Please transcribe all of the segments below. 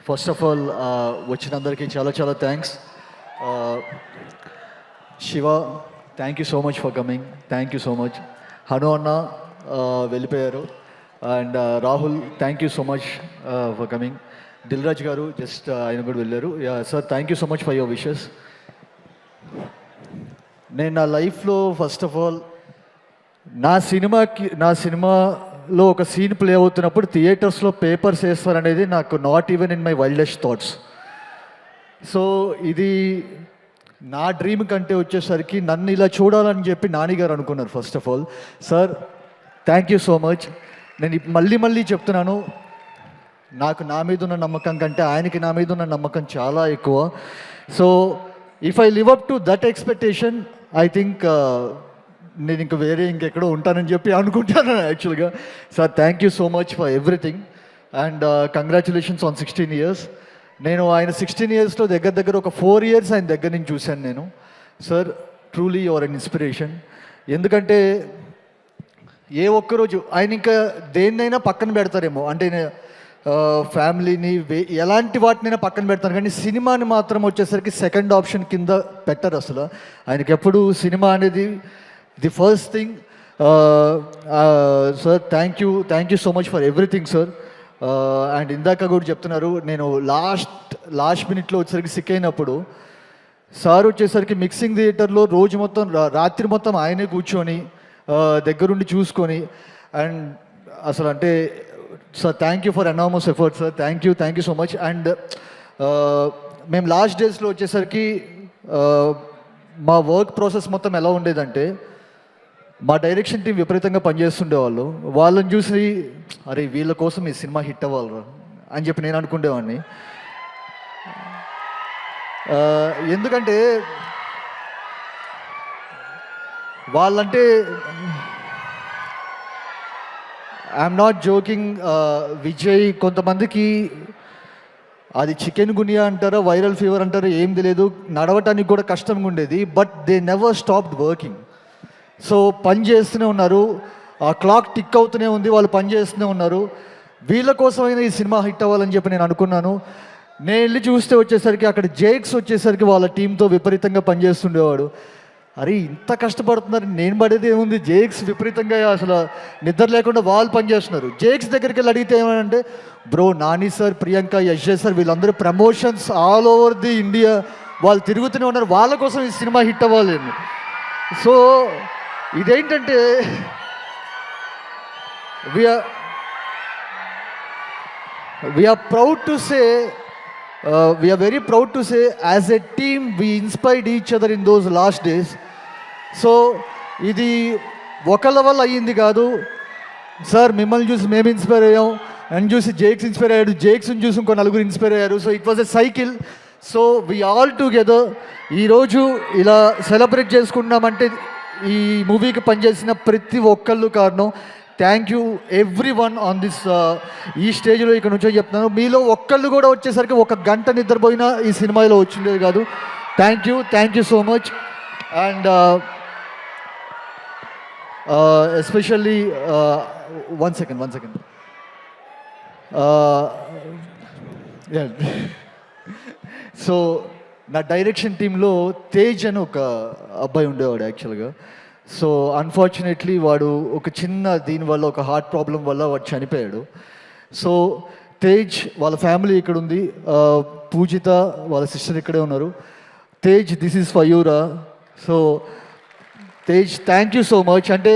First of all వచ్చినందరికీ చాలా చాలా thanks. Shiva, thank you so much for coming, thank you so much. Hanu అన్న వెళ్ళిపోయారు. And Rahul, thank you so much for coming. Dilraj గారు just ఆయన కూడా వెళ్ళారు. Sir, thank you so much for your wishes. నేను నా లైఫ్లో ఫస్ట్ ఆఫ్ ఆల్ నా సినిమాలో ఒక సీన్ ప్లే అవుతున్నప్పుడు థియేటర్స్లో పేపర్స్ వేస్తారనేది నాకు not even in my wildest thoughts. So ఇది నా డ్రీమ్ కంటే వచ్చేసరికి నన్ను ఇలా చూడాలని చెప్పి నానిగారు అనుకున్నారు. First of all sir, thank you so much. నేను మళ్ళీ చెప్తున్నాను, నాకు నా మీద ఉన్న నమ్మకం కంటే ఆయనకి నా మీద ఉన్న నమ్మకం చాలా ఎక్కువ. So if I live up to that expectation, I think నేను ఇంకెక్కడో ఉంటానని చెప్పి అనుకుంటాను యాక్చువల్గా. Sir, thank you so much for everything and congratulations on 16 years. నేను ఆయన 16 yearsలో దగ్గర ఒక 4 years ఆయన దగ్గర నుంచి చూశాను నేను. Sir, truly your an inspiration. ఎందుకంటే ఏ ఒక్కరోజు ఆయన ఇంకా దేన్నైనా పక్కన పెడతారేమో, అంటే ఫ్యామిలీని ఎలాంటి వాటినైనా పక్కన పెడతారు, కానీ సినిమాని మాత్రం వచ్చేసరికి సెకండ్ ఆప్షన్ కింద పెట్టరు అసలు. ఆయనకి ఎప్పుడు సినిమా అనేది the first thing. Sir, thank you so much for everything sir. And ఇందాక కూడా చెప్తున్నారు, నేను లాస్ట్ మినిట్లో వచ్చేసరికి సిక్ అయినప్పుడు సార్ వచ్చేసరికి మిక్సింగ్ థియేటర్లో రోజు మొత్తం రాత్రి మొత్తం ఆయనే కూర్చొని దగ్గరుండి చూసుకొని, అండ్ అసలు అంటే sir, thank you for enormous effort sir. Thank you so much. And మేము లాస్ట్ డేస్లో వచ్చేసరికి మా వర్క్ ప్రాసెస్ మొత్తం ఎలా ఉండేదంటే, మా డైరెక్షన్ టీం విపరీతంగా పనిచేస్తుండేవాళ్ళు. వాళ్ళని చూసి అరే వీళ్ళ కోసం ఈ సినిమా హిట్ అవ్వాలరా అని చెప్పి నేను అనుకునేవాడిని. ఎందుకంటే వాళ్ళంటే ఐఎమ్ నాట్ జోకింగ్. విజయ్ కొంతమందికి అది చికెన్ గునియా అంటారో వైరల్ ఫీవర్ అంటారో ఏం తెలియదు, నడవటానికి కూడా కష్టంగా ఉండేది. But they never stopped working. So పని చేస్తూనే ఉన్నారు, ఆ క్లాక్ టిక్ అవుతూనే ఉంది, వాళ్ళు పని చేస్తూనే ఉన్నారు. వీళ్ళ కోసమైనా ఈ సినిమా హిట్ అవ్వాలని చెప్పి నేను అనుకున్నాను. నేను వెళ్ళి చూస్తే వచ్చేసరికి అక్కడ జేక్స్ వచ్చేసరికి వాళ్ళ టీంతో విపరీతంగా పనిచేస్తుండేవాడు. అరే ఇంత కష్టపడుతున్నారు, నేను పడేది ఏముంది, జేక్స్ విపరీతంగా అసలు నిద్ర లేకుండా వాళ్ళు పనిచేస్తున్నారు. జేక్స్ దగ్గరికి వెళ్ళి అడిగితే ఏమంటే, bro Nani sir, Priyanka, Yash sir వీళ్ళందరూ promotions all over the India వాళ్ళు తిరుగుతూనే ఉన్నారు, వాళ్ళ కోసం ఈ సినిమా హిట్ అవ్వాలి. సో ఇదేంటంటే we are proud to say, we are very proud to say as a team we inspired each other in those last days. So ఇది ఒకళ్ళ వల్ల అయ్యింది కాదు సార్. మిమ్మల్ని చూసి మేము ఇన్స్పైర్ అయ్యాం, అండ్ చూసి జేక్స్ ఇన్స్పైర్ అయ్యాడు, జేక్స్ని చూసి ఇంకో నలుగురు ఇన్స్పైర్ అయ్యారు. So it was a cycle. So we all together ఈరోజు ఇలా సెలబ్రేట్ చేసుకున్నామంటే ఈ మూవీకి పనిచేసిన ప్రతి ఒక్కళ్ళు కారణం. Thank you every one on this. ఈ స్టేజ్లో ఇక్కడ నుంచో చెప్తున్నాను, మీలో ఒక్కళ్ళు కూడా వచ్చేసరికి ఒక గంట నిద్రపోయినా ఈ సినిమాలో వచ్చిండేది కాదు. Thank you so much. And especially one second so నా డైరెక్షన్ టీంలో తేజ్ అని ఒక అబ్బాయి ఉండేవాడు యాక్చువల్గా. సో అన్ఫార్చునేట్లీ వాడు ఒక చిన్న దీనివల్ల, ఒక హార్ట్ ప్రాబ్లం వల్ల వాడు చనిపోయాడు. సో తేజ్ వాళ్ళ ఫ్యామిలీ ఇక్కడ ఉంది, పూజిత వాళ్ళ సిస్టర్ ఇక్కడే ఉన్నారు. తేజ్, దిస్ ఈజ్ ఫర్ యూరా. So Tej, thank you so much. అంటే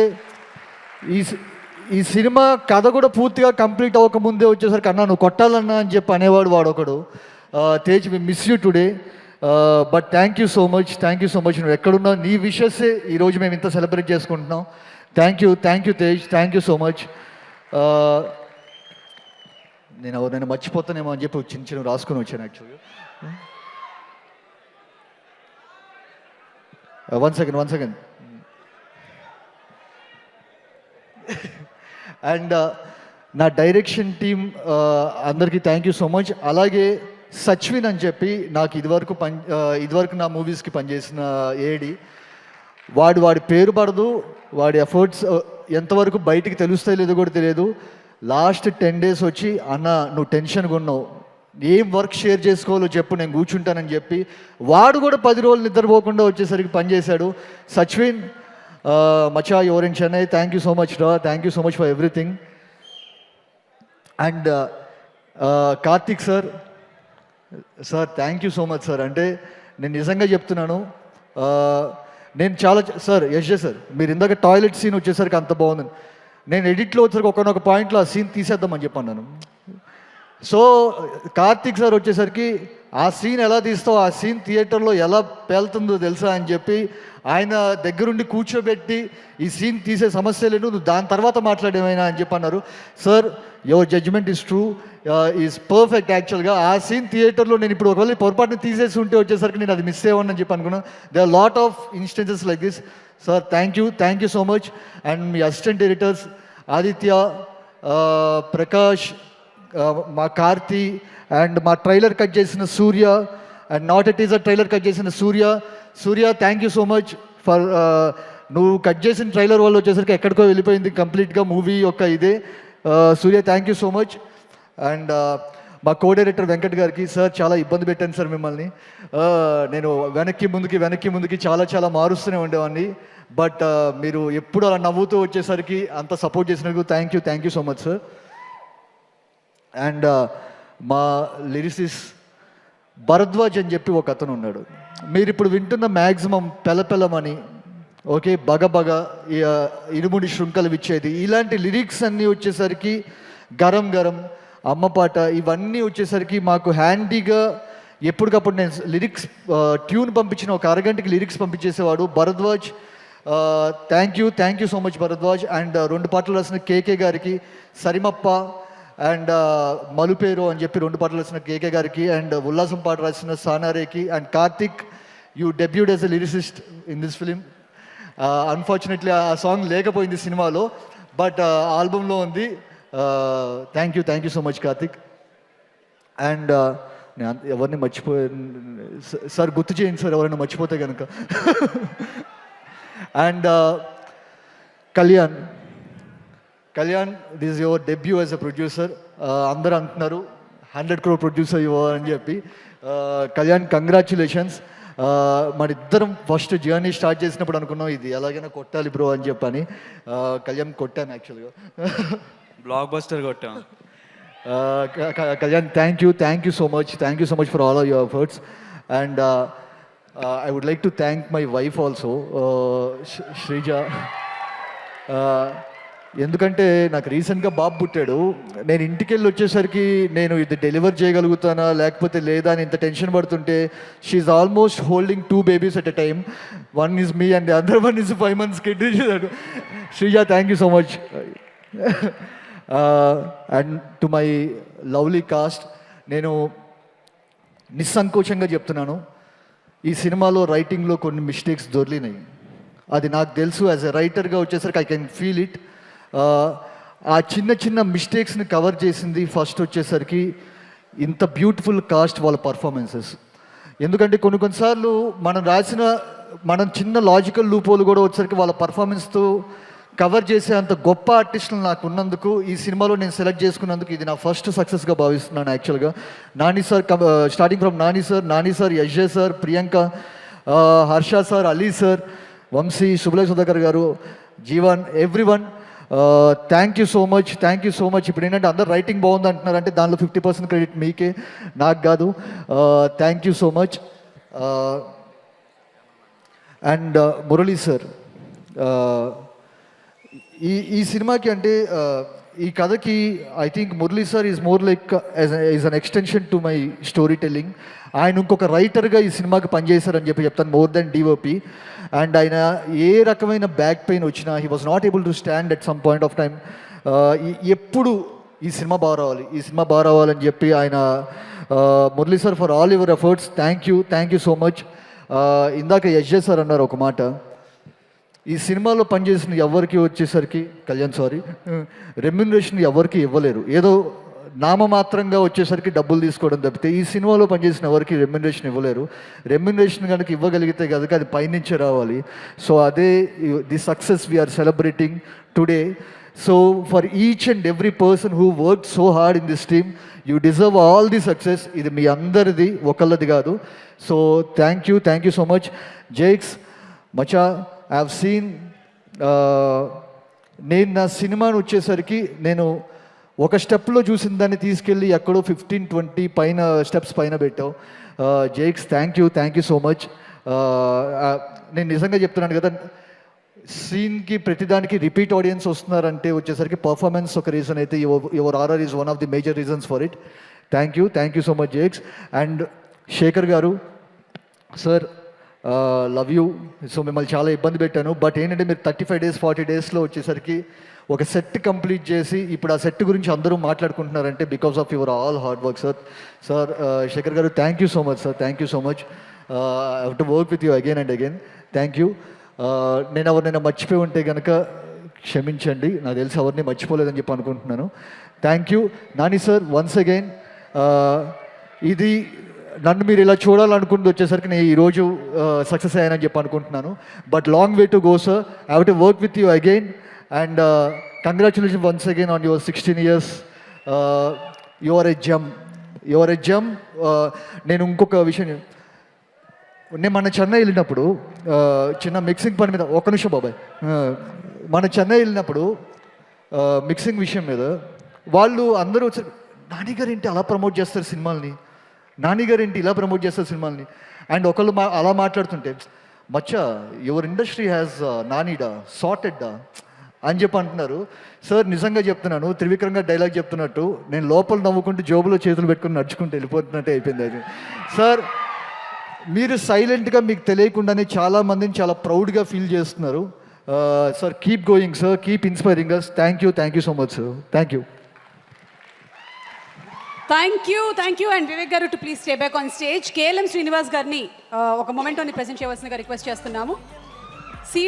ఈ సినిమా కథ కూడా పూర్తిగా కంప్లీట్ అవ్వకముందే వచ్చేసరికి అన్నా నువ్వు కొట్టాలన్నా అని చెప్పి అనేవాడు వాడు ఒకడు. Tej, we miss you today. But thank you so much. నువ్వు ఎక్కడున్నా నీ విషెస్సే ఈరోజు మేము ఇంత సెలబ్రేట్ చేసుకుంటున్నాం. Thank you Tej, thank you so much. నేను ఎవరైనా మర్చిపోతానేమో అని చెప్పి చిన్న రాసుకొని వచ్చాను యాక్చువల్గా. One second. అండ్ నా డైరెక్షన్ టీం అందరికీ థ్యాంక్ యూ సో మచ్. అలాగే సచ్విన్ అని చెప్పి నాకు ఇదివరకు నా మూవీస్కి పనిచేసిన ఏడి, వాడి పేరు పడదు, వాడి ఎఫర్ట్స్ ఎంతవరకు బయటికి తెలుస్తాయో లేదో కూడా తెలియదు. లాస్ట్ 10 days వచ్చి అన్న నువ్వు టెన్షన్గా ఉన్నావు, ఏం వర్క్ షేర్ చేసుకోవాలో చెప్పు, నేను కూర్చుంటానని చెప్పి వాడు కూడా 10 రోజులు నిద్రపోకుండా వచ్చేసరికి పనిచేశాడు. సచ్విన్ మచా your in Chennai, thank you so much రా, thank you so much for everything. And Karthik sir, sir thank you so much sir. అంటే నేను నిజంగా చెప్తున్నాను, నేను చాలా సార్ యశ్ సార్ మీరు ఇందాక టాయిలెట్ సీన్ వచ్చేసరికి అంత బాగుంది. నేను ఎడిట్లో వచ్చేసరికి ఒకనొక పాయింట్లో ఆ సీన్ తీసేద్దామని చెప్పాను. సో కార్తిక్ సార్ వచ్చేసరికి ఆ సీన్ ఎలా తీస్తావు, ఆ సీన్ థియేటర్లో ఎలా పేలుతుందో తెలుసా అని చెప్పి ఆయన దగ్గరుండి కూర్చోబెట్టి ఈ సీన్ తీసే సమస్య లేదు, నువ్వు దాని తర్వాత మాట్లాడేమైనా అని చెప్పి అన్నారు. Sir your judgement is true, is perfect. యాక్చువల్గా ఆ సీన్ థియేటర్లో నేను ఇప్పుడు ఒకవేళ పొరపాటుని తీసేసి ఉంటే వచ్చేసరికి నేను అది మిస్ అయ్యాను చెప్పి అనుకున్నాను. They are lot of instances like this. Sir thank you so much. And మీ అసిస్టెంట్ ఎడిటర్స్ ఆదిత్య, ప్రకాష్, మా కార్తి, అండ్ మా ట్రైలర్ కట్ చేసిన Surya, and not a teaser trailer cut చేసిన Surya thank you so much for నువ్వు కట్ చేసిన ట్రైలర్ వల్ల వచ్చేసరికి ఎక్కడికో వెళ్ళిపోయింది కంప్లీట్గా మూవీ యొక్క ఇదే. Surya thank you so much. And మా కో డైరెక్టర్ వెంకట్ గారికి, సార్ చాలా ఇబ్బంది పెట్టాను సార్ మిమ్మల్ని, నేను వెనక్కి ముందుకి చాలా మారుస్తూనే ఉండేవాడిని, బట్ మీరు ఎప్పుడు అలా నవ్వుతూ వచ్చేసరికి అంత సపోర్ట్ చేసినందుకు thank you so much sir. And మా లిరిసిస్ భరద్వాజ్ అని చెప్పి ఒక అతను ఉన్నాడు, మీరు ఇప్పుడు వింటున్న మ్యాక్సిమం పెలపెలమని, ఓకే, బగ ఇరుముడి శృంఖలు ఇచ్చేది, ఇలాంటి లిరిక్స్ అన్నీ వచ్చేసరికి గరం అమ్మపాట ఇవన్నీ వచ్చేసరికి మాకు హ్యాండీగా ఎప్పటికప్పుడు నేను లిరిక్స్ ట్యూన్ పంపించిన ఒక అరగంటకి లిరిక్స్ పంపించేసేవాడు Bharadwaj. Thank you so much Bharadwaj. And 2 పాటలు రాసిన కేకే గారికి, సరిమప్ప అండ్ మలుపేరు అని చెప్పి 2 పాటలు రాసిన కేకే గారికి, అండ్ ఉల్లాసం పాట రాసిన సానారేకి, and Karthik you debuted as a lyricist in this film. Unfortunately ఆ సాంగ్ లేకపోయింది సినిమాలో, బట్ ఆల్బంలో ఉంది. Thank you so much Karthik. And నేను ఎవరిని సార్ గుర్తు చేయండి సార్ ఎవరైనా మర్చిపోతే కనుక. And Kalyan, this is your debut as a producer. అందరూ అంటున్నారు 100 crore ప్రొడ్యూసర్ యువర్ అని చెప్పి. కళ్యాణ్ కంగ్రాచ్యులేషన్స్. మరిద్దరం ఫస్ట్ జర్నీ స్టార్ట్ చేసినప్పుడు అనుకున్నాం ఇది ఎలాగైనా కొట్టాలి బ్రో అని చెప్పని. కళ్యాణ్ కొట్టాను యాక్చువల్గా, బ్లాక్ బస్టర్ కొట్టాం. Kalyan thank you so much for all of your efforts. And I would like to thank my wife also, Shrija. ఎందుకంటే నాకు రీసెంట్గా బాబు పుట్టాడు. నేను ఇంటికి వెళ్ళి వచ్చేసరికి నేను ఇది డెలివర్ చేయగలుగుతానా లేకపోతే లేదా అని ఇంత టెన్షన్ పడుతుంటే, she almost holding 2 babies at a time. One is me and the other one is 5 months kid. Shrija, thank you so much. And to my lovely cost, నేను నిస్సంకోచంగా చెప్తున్నాను, ఈ సినిమాలో రైటింగ్లో కొన్ని మిస్టేక్స్ దొర్లినాయి. అది నాకు తెలుసు. యాజ్ ఎ రైటర్గా వచ్చేసరికి ఐ కెన్ ఫీల్ ఇట్. ఆ చిన్న మిస్టేక్స్ని కవర్ చేసింది ఫస్ట్ వచ్చేసరికి ఇంత బ్యూటిఫుల్ కాస్ట్ వాళ్ళ పర్ఫార్మెన్సెస్. ఎందుకంటే కొన్నిసార్లు మనం చిన్న లాజికల్ లూపోలు కూడా వచ్చేసరికి వాళ్ళ పర్ఫార్మెన్స్తో కవర్ చేసే అంత గొప్ప ఆర్టిస్టులు నాకు ఉన్నందుకు, ఈ సినిమాలో నేను సెలెక్ట్ చేసుకున్నందుకు ఇది నా ఫస్ట్ సక్సెస్గా భావిస్తున్నాను యాక్చువల్గా. Nani sir, starting from Nani sir, Yash sir, Priyanka, Harsha sir, Ali sir, Vamshi, Shubhalay Sudhakar garu, Jeevan, everyone, thank you so much. ఇప్పుడు ఏంటంటే అందరు రైటింగ్ బాగుంది అంటున్నారు, అంటే దానిలో 50% క్రెడిట్ మీకే, నాకు కాదు. Thank you so much. And Murali sir, ఈ సినిమాకి అంటే ఈ కథకి I think Murali sir is more like is an extension to my story telling. ఆయన ఇంకొక రైటర్గా ఈ సినిమాకి పనిచేశారని చెప్పి చెప్తాను, మోర్ దెన్ డిఓపి. అండ్ ఆయన ఏ రకమైన బ్యాక్ పెయిన్ వచ్చినా he was not able to stand at some point of time. ఎప్పుడు ఈ సినిమా బాగా రావాలని చెప్పి ఆయన, Murali sir for all your efforts, thank you so much. ఇందాక యశ్ సార్ అన్నారు ఒక మాట, ఈ సినిమాలో పనిచేసిన ఎవరికి వచ్చేసరికి రెమ్యునరేషన్ ఎవరికి ఇవ్వలేరు, ఏదో నామమాత్రంగా వచ్చేసరికి డబ్బులు తీసుకోవడం తప్పితే ఈ సినిమాలో పనిచేసిన ఎవరికి రెమ్యునరేషన్ ఇవ్వలేరు. రెమ్యునరేషన్ కనుక ఇవ్వగలిగితే కనుక అది పైనుంచే రావాలి. సో అదే the success we are celebrating today. So for each and every person who work so hard in this team, you deserve all the success. ఇది మీ అందరిది, ఒకళ్ళది కాదు. So thank you so much. జైక్స్ మచా, ఐ హ్యావ్ సీన్, నేను నా సినిమాను వచ్చేసరికి నేను ఒక స్టెప్లో చూసిన దాన్ని తీసుకెళ్ళి ఎక్కడో 15-20 పైన స్టెప్స్ పైన పెట్టావు. జైక్స్ థ్యాంక్ యూ సో మచ్. నేను నిజంగా చెప్తున్నాను కదా, సీన్కి ప్రతిదానికి రిపీట్ ఆడియన్స్ వస్తున్నారంటే వచ్చేసరికి పర్ఫార్మెన్స్ ఒక రీజన్ అయితే, your RR is one of the major reasons for it. Thank you so much జేక్స్. అండ్ శేఖర్ గారు సార్, లవ్ యూ. సో మిమ్మల్ని చాలా ఇబ్బంది పెట్టాను, బట్ ఏంటంటే మీరు 35 days 40 daysలో వచ్చేసరికి ఒక సెట్ కంప్లీట్ చేసి ఇప్పుడు ఆ సెట్ గురించి అందరూ మాట్లాడుకుంటున్నారంటే because of your all hard work sir. Sir Shekhar garu thank you so much sir, thank you so much. I have to work with you again and again. Thank you. నేను ఎవరినైనా మర్చిపోయి ఉంటే కనుక క్షమించండి, నాకు తెలిసి ఎవరిని మర్చిపోలేదని చెప్పి అనుకుంటున్నాను. Thank you Nani sir once again. ఇది నన్ను మీరు ఇలా చూడాలనుకుంటూ వచ్చేసరికి నేను ఈరోజు సక్సెస్ అయ్యానని చెప్పి అనుకుంటున్నాను. But long way to go sir. I have to work with you again and congratulation once again on your 16 years. You are a gem. నేను ఇంకొక విషయం, నేను మన చెన్నై వెళ్ళినప్పుడు చిన్న మిక్సింగ్ పని మీద, ఒక్క నిమిషం బాబాయ్, మన చెన్నై వెళ్ళినప్పుడు మిక్సింగ్ విషయం మీద వాళ్ళు అందరూ వచ్చారు, నానిగారు ఏంటి అలా ప్రమోట్ చేస్తారు సినిమాల్ని, నానిగారు ఏంటి ఇలా ప్రమోట్ చేస్తారు సినిమాల్ని. అండ్ ఒకళ్ళు అలా మాట్లాడుతుంటే, మచ్చా యువర్ ఇండస్ట్రీ హ్యాస్ నానిడా సార్టెడ్డా అని చెప్పి అంటున్నారు. సార్ నిజంగా చెప్తున్నాను, త్రివిక్రమ్ గారు డైలాగ్ చెప్తున్నట్టు నేను లోపల నవ్వుకుంటూ జోబులో చేతులు పెట్టుకుని నడుచుకుంటూ వెళ్ళిపోతున్నట్టే అయిపోయింది అది. సార్ మీరు సైలెంట్గా మీకు తెలియకుండానే చాలామందిని చాలా ప్రౌడ్గా ఫీల్ చేస్తున్నారు. Sir keep going sir, keep inspiring us. Thank you so much sir. Thank you. Thank you. And Vivek garu to please stay back on stage. KLM Srinivas గారిని ఒక మొమెంటోని ప్రెజెంట్ చేయవలసిందిగా రిక్వెస్ట్ చేస్తున్నాము.